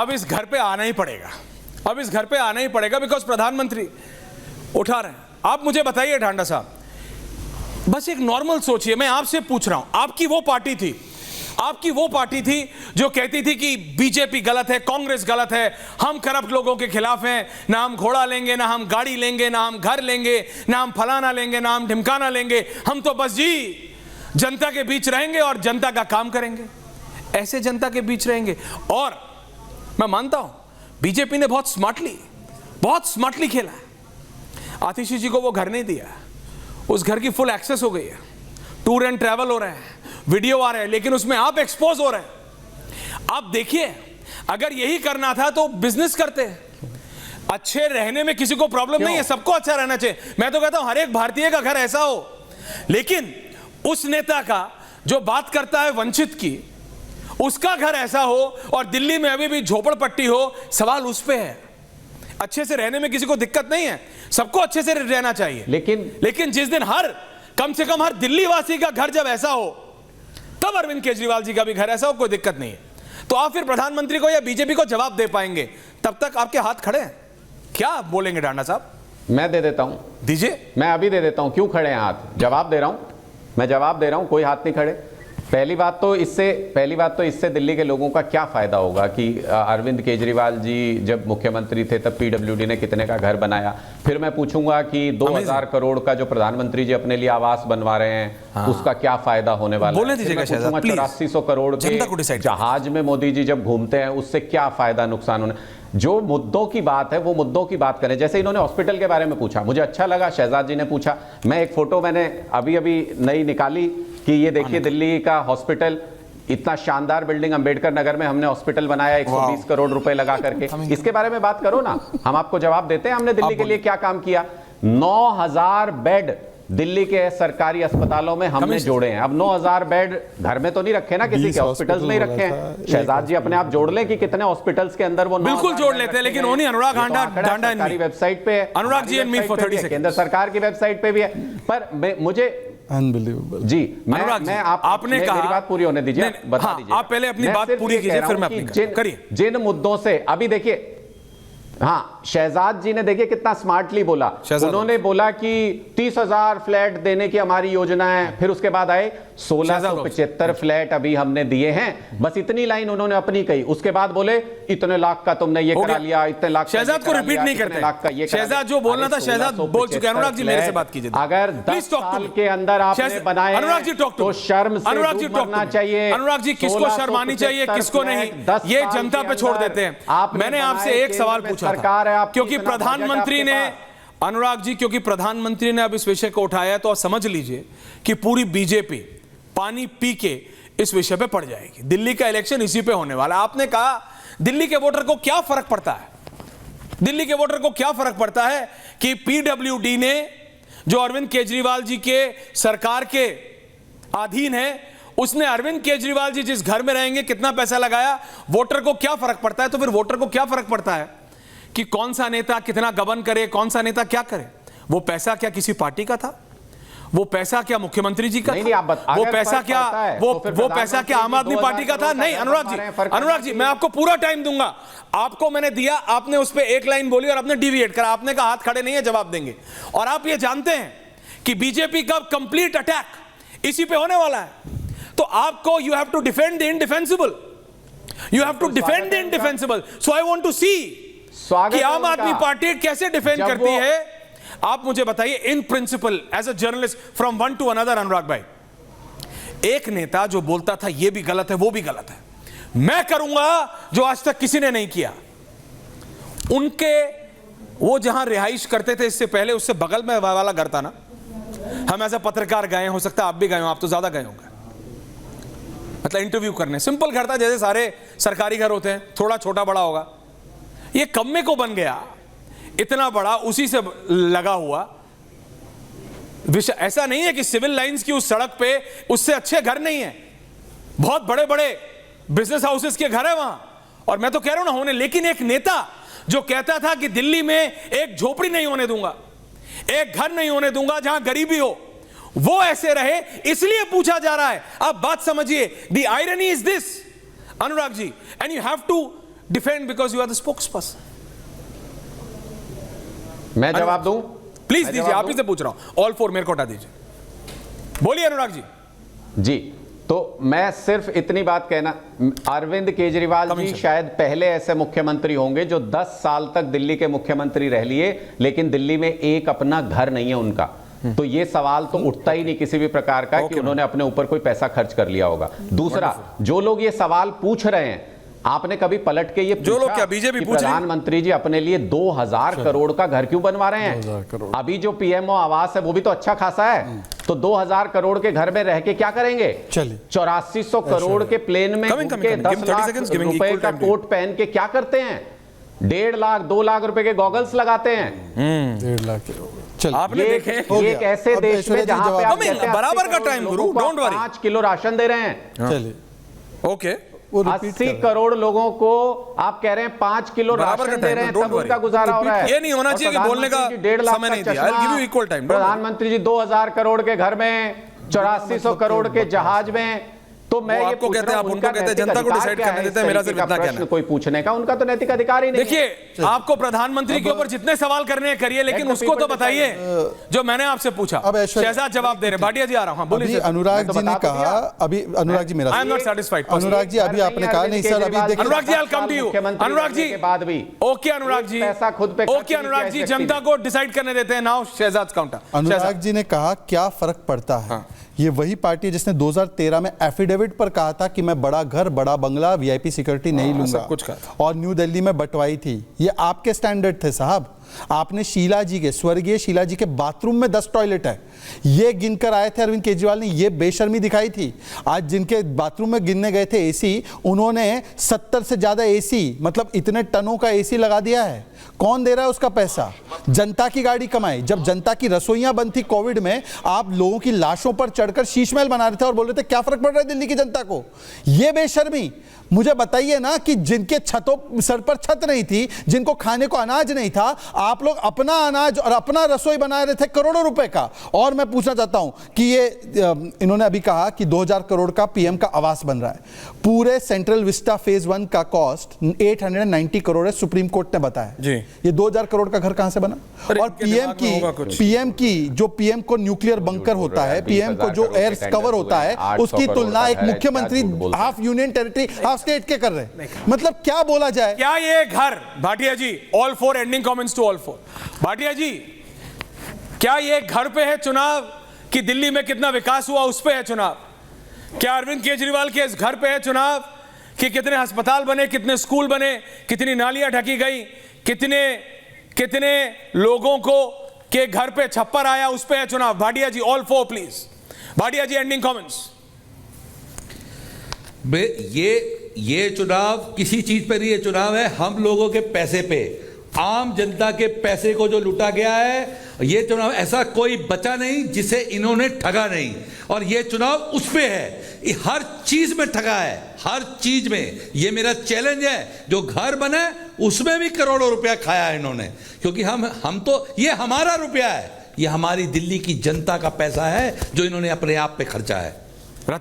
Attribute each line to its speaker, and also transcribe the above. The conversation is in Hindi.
Speaker 1: अब इस घर पे आना ही पड़ेगा, अब इस घर पे आना ही पड़ेगा, बिकॉज प्रधानमंत्री उठा रहे हैं। आप मुझे बताइए ढांडा साहब, बस एक नॉर्मल सोचिए, मैं आपसे पूछ रहा हूं, आपकी वो पार्टी थी जो कहती थी कि बीजेपी गलत है, कांग्रेस गलत है, हम करप्ट लोगों के खिलाफ हैं, ना हम घोड़ा लेंगे, ना हम गाड़ी लेंगे, ना हम घर लेंगे, ना हम फलाना लेंगे, ना हम ढिमकाना लेंगे, हम तो बस जी जनता के बीच रहेंगे और जनता का काम करेंगे, ऐसे जनता के बीच रहेंगे। और मैं मानता हूं बीजेपी ने बहुत स्मार्टली खेला है। आतिशी जी को वो घर नहीं दिया, उस घर की फुल एक्सेस हो गई है, टूर एंड ट्रैवल हो रहे हैं, वीडियो आ रहे हैं, लेकिन उसमें आप एक्सपोज हो रहे हैं। आप देखिए, अगर यही करना था तो बिजनेस करते। अच्छे रहने में किसी को प्रॉब्लम नहीं है, सबको अच्छा रहना चाहिए। मैं तो कहता हूं हर एक भारतीय का घर ऐसा हो, लेकिन उस नेता का जो बात करता है वंचित की, उसका घर ऐसा हो और दिल्ली में अभी भी झोपड़पट्टी हो, सवाल उस पे है। अच्छे से रहने में किसी को दिक्कत नहीं है, सबको अच्छे से रहना चाहिए, लेकिन जिस दिन कम से कम हर दिल्ली वासी का घर जब ऐसा हो, तब अरविंद केजरीवाल जी का भी घर ऐसा हो, कोई दिक्कत नहीं है। तो आप फिर प्रधानमंत्री को या बीजेपी को जवाब दे पाएंगे, तब तक आपके हाथ खड़े हैं। क्या आप बोलेंगे ढांडा साहब?
Speaker 2: मैं दे देता हूं,
Speaker 1: दीजिए।
Speaker 2: मैं अभी दे देता हूं। क्यों खड़े हैं हाथ? जवाब दे रहा हूं, मैं जवाब दे रहा हूं, कोई हाथ नहीं खड़े। पहली बात तो इससे दिल्ली के लोगों का क्या फायदा होगा कि अरविंद केजरीवाल जी जब मुख्यमंत्री थे तब पीडब्ल्यूडी ने कितने का घर बनाया। फिर मैं पूछूंगा कि 2000 करोड़ का जो प्रधानमंत्री जी अपने लिए आवास बनवा रहे हैं, उसका क्या फायदा होने वाला है। 8400 करोड़ के जहाज में मोदी जी जब घूमते हैं, उससे क्या फायदा नुकसान होने। जो मुद्दों की बात है वो मुद्दों की बात करें। जैसे इन्होंने हॉस्पिटल के बारे में पूछा, मुझे अच्छा लगा शहजाद जी ने पूछा। मैं एक फोटो मैंने अभी नई निकाली कि ये देखिए दिल्ली का हॉस्पिटल, इतना शानदार बिल्डिंग अंबेडकर नगर में हमने हॉस्पिटल बनाया 120 करोड़ रुपए लगा करके। इसके बारे में बात करो ना, हम आपको जवाब देते हैं हमने दिल्ली के लिए क्या काम किया। 9000 बेड दिल्ली के सरकारी अस्पतालों में हमने जोड़े हैं। अब 9000 बेड घर में तो नहीं रखे ना, किसी के हॉस्पिटल्स में ही रखे हैं। शहजाद जी अपने आप जोड़ लें कि कितने हॉस्पिटल्स के अंदर वो
Speaker 1: बिल्कुल जोड़ लेते हैं, लेकिन ओनली अनुराग ढांडा
Speaker 2: सरकारी वेबसाइट पे,
Speaker 1: अनुराग ji and me for 30 second,
Speaker 2: केंद्र सरकार की वेबसाइट पे भी है। पर मुझे
Speaker 1: अनबिलीवेबल
Speaker 2: जी, मैं
Speaker 1: आपने कहा,
Speaker 2: मेरी बात पूरी होने दीजिए, बता दीजिए।
Speaker 1: आप पहले अपनी बात पूरी कीजिए, फिर मैं अपनी करिए।
Speaker 2: जिन मुद्दों से अभी देखिए, हाँ, शहजाद जी ने देखिए कितना स्मार्टली बोला। उन्होंने बोला कि 30,000 फ्लैट देने की हमारी योजना है, फिर उसके बाद आए 1675 फ्लैट अभी हमने दिए हैं। बस इतनी लाइन उन्होंने अपनी कही। उसके बाद बोले इतने लाख का तुमने ये करा लिया, इतने लाख।
Speaker 1: शहजाद को रिपीट नहीं करते, शहजाद जो बोलना था शहजाद बोल चुके। अनुराग जी मेरे से बात कीजिए।
Speaker 2: अगर 10 साल के अंदर आपने बनाए तो शर्म से डूबना चाहिए।
Speaker 1: अनुराग जी, किसको शर्म आनी चाहिए, किसको नहीं, ये जनता पे छोड़ देते हैं। मैंने आपसे एक सवाल पूछा था, क्योंकि प्रधानमंत्री ने, अनुराग जी, क्योंकि प्रधानमंत्री ने अब इस विषय को उठाया, तो समझ लीजिए कि पूरी बीजेपी पानी पी के इस विषय पे पड़ जाएगी। दिल्ली का इलेक्शन इसी पे होने वाला। आपने कहा दिल्ली के वोटर को क्या फर्क पड़ता है, दिल्ली के वोटर को क्या फर्क पड़ता है कि पीडब्ल्यूडी ने, जो अरविंद केजरीवाल जी के सरकार के अधीन है, उसने अरविंद केजरीवाल जी जिस घर में रहेंगे कितना पैसा लगाया, वोटर को क्या फर्क पड़ता है। तो फिर वोटर को क्या फर्क पड़ता है कि कौन सा नेता कितना गबन करे, कौन सा नेता क्या करे। वो पैसा क्या किसी पार्टी का था, वो पैसा क्या मुख्यमंत्री जी का था, वो पैसा क्या वो पैसा क्या आम आदमी पार्टी का था। नहीं अनुराग जी मैं आपको पूरा टाइम दूंगा, आपको मैंने दिया, आपने उस पर एक लाइन बोली और आपने डिविएट करा। आपने कहा हाथ खड़े नहीं है, जवाब देंगे। और आप ये जानते हैं कि बीजेपी का कंप्लीट अटैक इसी पे होने वाला है। तो आपको you have to defend the indefensible, you have to defend the indefensible. So I want to see कि आम आदमी पार्टी कैसे डिफेंड करती है। आप मुझे बताइए in principle, as a journalist from one to another. Anurag भाई, एक नेता जो बोलता था ये भी गलत है वो भी गलत है, मैं करूंगा जो आज तक किसी ने नहीं किया। उनके वो जहां रिहाइश करते थे इससे पहले, उससे बगल में वाला घर था ना, हम एज अ पत्रकार गए, हो सकता है आप भी गए हो, आप तो ज्यादा गए होंगे, मतलब इंटरव्यू करने। सिंपल घर था, जैसे सारे सरकारी घर होते हैं, थोड़ा छोटा बड़ा होगा। ये कम्मे को बन गया इतना बड़ा, उसी से लगा हुआ विषय। ऐसा नहीं है कि सिविल लाइंस की उस सड़क पे उससे अच्छे घर नहीं है, बहुत बड़े बड़े बिजनेस हाउसेस के घर है वहां। और मैं तो कह रहा हूं ना होने, लेकिन एक नेता जो कहता था कि दिल्ली में एक झोपड़ी नहीं होने दूंगा, एक घर नहीं होने दूंगा जहां गरीबी हो, वो ऐसे रहे, इसलिए पूछा जा रहा है। आप बात समझिए, the irony is this Anurag ji, and you have to defend because you are the spokesperson.
Speaker 2: मैं जवाब दूं?
Speaker 1: प्लीज दीजिए, आप ही से पूछ रहा हूं। ऑल फोर मेरे को हटा दीजिए। बोलिए अनुराग जी।
Speaker 2: जी, तो मैं सिर्फ इतनी बात कहना, अरविंद केजरीवाल जी शायद पहले ऐसे मुख्यमंत्री होंगे जो 10 साल तक दिल्ली के मुख्यमंत्री रह लिए, लेकिन दिल्ली में एक अपना घर नहीं है उनका। तो ये सवाल तो उठता ही नहीं किसी भी प्रकार का कि उन्होंने अपने ऊपर कोई पैसा खर्च कर लिया होगा। दूसरा, जो लोग ये सवाल पूछ रहे हैं, आपने कभी पलट के ये
Speaker 1: जो लोग क्या बीजेपी पूछ रही है,
Speaker 2: प्रधानमंत्री जी अपने लिए 2000 करोड़ का घर क्यों बनवा रहे हैं? अभी जो पीएमओ आवास है वो भी तो अच्छा खासा है, तो 2000 करोड़ के घर में रह के क्या करेंगे? 8400 करोड़ के प्लेन में 10 लाख रुपए का कोट पहन के क्या करते हैं? 1.5 लाख 2 लाख रुपए के गॉगल्स लगाते हैं।
Speaker 3: 1.5 लाख।
Speaker 1: आपने देखे
Speaker 2: ये एक ऐसे देश में जहां पे आप कहते हैं
Speaker 1: बराबर का time Guru, don't worry,
Speaker 2: 5 kilo ration दे रहे हैं।
Speaker 3: चलिए,
Speaker 1: ओके,
Speaker 2: 80 करोड़ लोगों को आप कह रहे हैं 5 किलो राशन दे रहे हैं, तब उनका गुजारा हो रहा है।
Speaker 1: ये नहीं होना चाहिए कि बोलने का
Speaker 2: 1.5 लाख
Speaker 1: समय नहीं दिया। I'll give you equal time, don't worry।
Speaker 2: प्रधानमंत्री जी 2000 करोड़ के घर में, 8400 करोड़ के जहाज में। तो मैं ये
Speaker 1: आपको कहते हैं, आप उनको कहते हैं, जनता को डिसाइड करने देते हैं। मेरा सिर्फ इतना कहना है,
Speaker 2: कोई पूछने का उनका तो नैतिक अधिकार ही नहीं।
Speaker 1: देखिए, आपको प्रधानमंत्री के ऊपर जितने सवाल करने हैं करिए, लेकिन उसको तो बताइए जो मैंने आपसे पूछा। शहजाद जवाब दे रहे हैं। भाटिया जी आ रहा हूं, बोलिए।
Speaker 3: अनुराग जी ने कहा, अभी अनुराग जी मेरा,
Speaker 1: I am not satisfied.
Speaker 3: Anurag ji अभी आपने कहा नहीं सर, अभी देखिए
Speaker 1: Anurag ji, I will come to you. Anurag ji
Speaker 2: के बाद भी
Speaker 1: ओके, अनुराग जी
Speaker 2: पैसा खुद पे,
Speaker 1: ओके अनुराग जी, जनता को डिसाइड करने देते हैं। Now Shahzad counter.
Speaker 3: अनुराग जी ने कहा क्या फर्क पड़ता है। ये वही पार्टी है जिसने 2013 में एफिडेविट पर कहा था कि मैं बड़ा घर, बड़ा बंगला, वीआईपी सिक्योरिटी नहीं लूंगा,
Speaker 1: सब कुछ कहा,
Speaker 3: और न्यू दिल्ली में बंटवाई थी। ये आपके स्टैंडर्ड थे साहब। आपने शीला जी के, स्वर्गीय शीला जी के बाथरूम में 10 टॉयलेट है, ये गिनकर आए थे अरविंद केजरीवाल ने। ये बेशर्मी दिखाई थी। आज जिनके बाथरूम में गिनने गए थे एसी, उन्होंने 70 से ज्यादा एसी, मतलब इतने टनों का एसी लगा दिया है। कौन दे रहा है उसका पैसा? जनता की गाड़ी कमाई। जब जनता की रसोइयां बंद थी कोविड में, आप लोगों की लाशों पर चढ़कर शीश महल बना रहे थे और बोल रहे थे क्या फर्क पड़ रहा है दिल्ली की जनता को। ये बेशर्मी। मुझे बताइए ना कि जिनके छतों, सर पर छत नहीं थी, जिनको खाने को अनाज नहीं था, आप लोग अपना अनाज और अपना रसोई बना रहे थे करोड़ों रुपए का। और मैं पूछना चाहता हूं कि ये इन्होंने अभी कहा कि 2000 करोड़ का पीएम का आवास बन रहा है। पूरे सेंट्रल विस्टा फेज 1 का कॉस्ट 890 करोड़ है, सुप्रीम कोर्ट ने बताया जी। ये 2000 करोड़ का घर कहां से बना? और पीएम की जो पीएम को न्यूक्लियर बंकर होता है, पीएम को जो एयर कवर होता है, उसकी तुलना एक मुख्यमंत्री half union territory half state के कर रहे। मतलब क्या बोला जाए?
Speaker 1: क्या ये घर, Bhatia ji, all four, ending comments to all four. Bhatia ji, क्या ये घर पे है चुनाव कि दिल्ली में कितना विकास हुआ उस पे है चुनाव? क्या अरविंद केजरीवाल के इस घर पे है चुनाव कि कितने अस्पताल बने, कितने स्कूल बने, कितनी नालियां ढकी गई, कितने लोगों को के घर पे छप्पर आया, उस पे है चुनाव? Bhatia ji, all four please. Bhatia ji, ending comments.
Speaker 4: ये चुनाव किसी चीज पर नहीं, ये चुनाव है हम लोगों के पैसे पे, आम जनता के पैसे को जो लूटा गया है। ये चुनाव ऐसा कोई बचा नहीं जिसे इन्होंने ठगा नहीं, और ये चुनाव उस पे है। हर चीज में ठगा है, हर चीज में। ये मेरा चैलेंज है, जो घर बने उसमें भी करोड़ों रुपया खाया है इन्होंने, क्योंकि हम तो, ये हमारा रुपया है, ये हमारी दिल्ली की जनता का पैसा है जो इन्होंने अपने आप पे खर्चा है।
Speaker 1: रत्ना